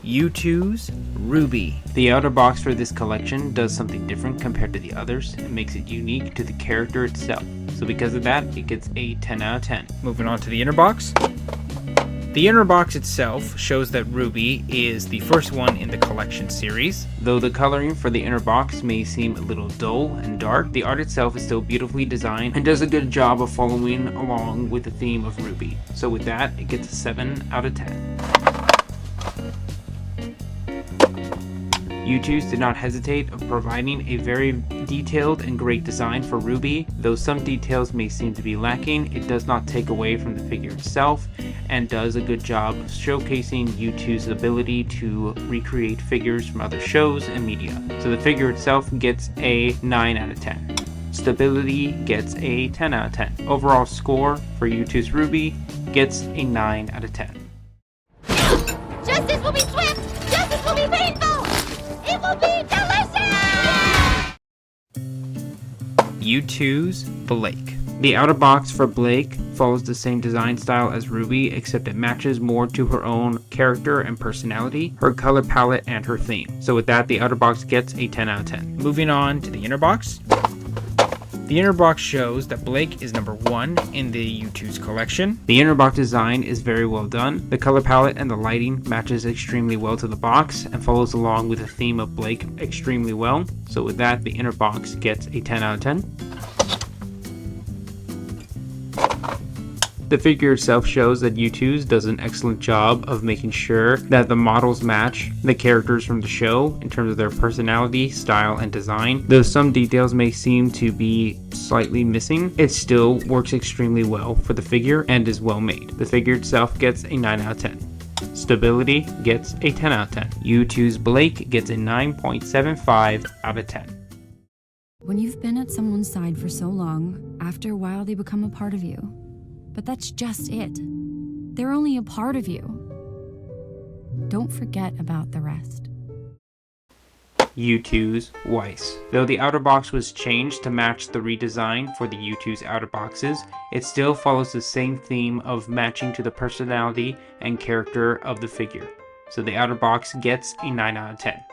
Youtooz RWBY. The outer box for this collection does something different compared to the others and makes it unique to the character itself. So because of that, it gets a 10 out of 10. Moving on to the inner box. The inner box itself shows that RWBY is the first one in the collection series. Though the coloring for the inner box may seem a little dull and dark, the art itself is still beautifully designed and does a good job of following along with the theme of RWBY. So with that, it gets a 7 out of 10. Youtooz did not hesitate of providing a very detailed and great design for RWBY. Though some details may seem to be lacking, it does not take away from the figure itself and does a good job of showcasing Yootooz's ability to recreate figures from other shows and media. So the figure itself gets a 9 out of 10. Stability gets a 10 out of 10. Overall score for Youtooz RWBY gets a 9 out of 10. Justice will be swift! Justice will be painful! It will be delicious! Youtooz Blake. The outer box for Blake follows the same design style as RWBY, except it matches more to her own character and personality, her color palette, and her theme. So with that, the outer box gets a 10 out of 10. Moving on to the inner box. The inner box shows that Blake is number 1 in the Youtooz collection. The inner box design is very well done. The color palette and the lighting matches extremely well to the box and follows along with the theme of Blake extremely well. So with that, the inner box gets a 10 out of 10. The figure itself shows that Youtooz does an excellent job of making sure that the models match the characters from the show in terms of their personality, style, and design. Though some details may seem to be slightly missing, it still works extremely well for the figure and is well made. The figure itself gets a 9 out of 10. Stability gets a 10 out of 10. Youtooz Blake gets a 9.75 out of 10. When you've been at someone's side for so long, after a while they become a part of you. But that's just it. They're only a part of you. Don't forget about the rest. Youtooz Weiss. Though the outer box was changed to match the redesign for the Youtooz outer boxes, it still follows the same theme of matching to the personality and character of the figure. So the outer box gets a 9 out of 10.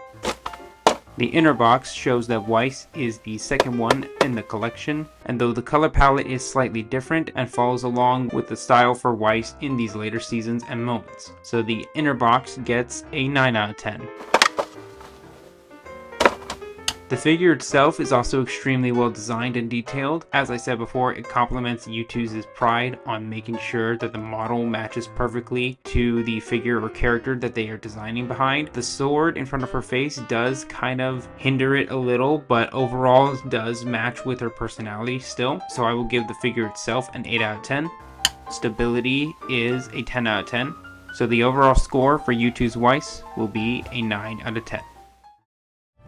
The inner box shows that Weiss is the second one in the collection, and though the color palette is slightly different and follows along with the style for Weiss in these later seasons and moments. So the inner box gets a 9 out of 10. The figure itself is also extremely well designed and detailed. As I said before, it complements Yootooz's pride on making sure that the model matches perfectly to the figure or character that they are designing behind. The sword in front of her face does kind of hinder it a little, but overall it does match with her personality still. So I will give the figure itself an 8 out of 10. Stability is a 10 out of 10. So the overall score for Youtooz Weiss will be a 9 out of 10.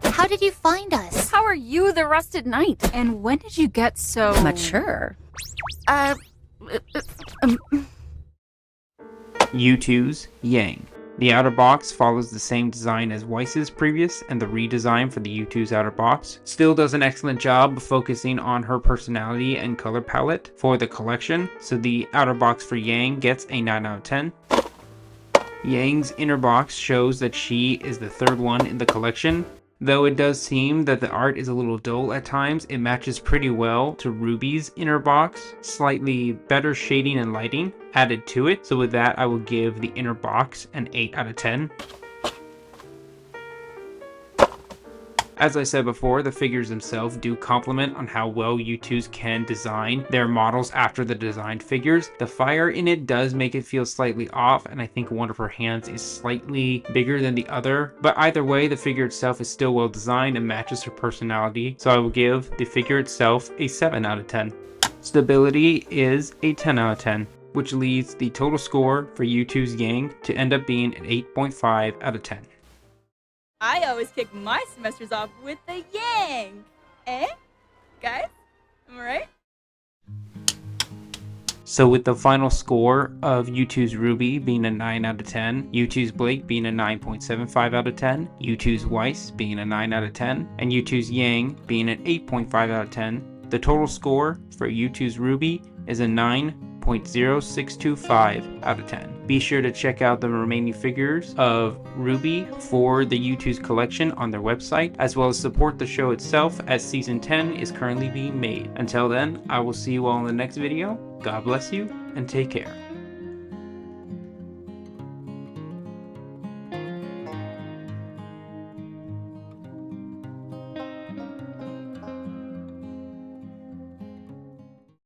How did you find us? How are you the rusted knight? And when did you get so... mature? Youtooz Yang. The outer box follows the same design as Weiss's previous, and the redesign for the Youtooz outer box still does an excellent job of focusing on her personality and color palette for the collection. So the outer box for Yang gets a 9 out of 10. Yang's inner box shows that she is the third one in the collection. Though it does seem that the art is a little dull at times, it matches pretty well to RWBY's inner box. Slightly better shading and lighting added to it. So with that, I will give the inner box an 8 out of 10. As I said before, the figures themselves do complement on how well Youtooz can design their models after the designed figures. The fire in it does make it feel slightly off, and I think one of her hands is slightly bigger than the other. But either way, the figure itself is still well designed and matches her personality. So I will give the figure itself a 7 out of 10. Stability is a 10 out of 10, which leads the total score for Youtooz Yang to end up being an 8.5 out of 10. I always kick my semesters off with the yang. Eh? Guys? Am I right? So with the final score of Youtooz RWBY being a 9 out of 10, Youtooz Blake being a 9.75 out of 10, Youtooz Weiss being a 9 out of 10, and Youtooz Yang being an 8.5 out of 10, the total score for Youtooz RWBY is a 9.0625 out of 10. Be sure to check out the remaining figures of RWBY for the Youtooz collection on their website, as well as support the show itself as Season 10 is currently being made. Until then, I will see you all in the next video. God bless you, and take care.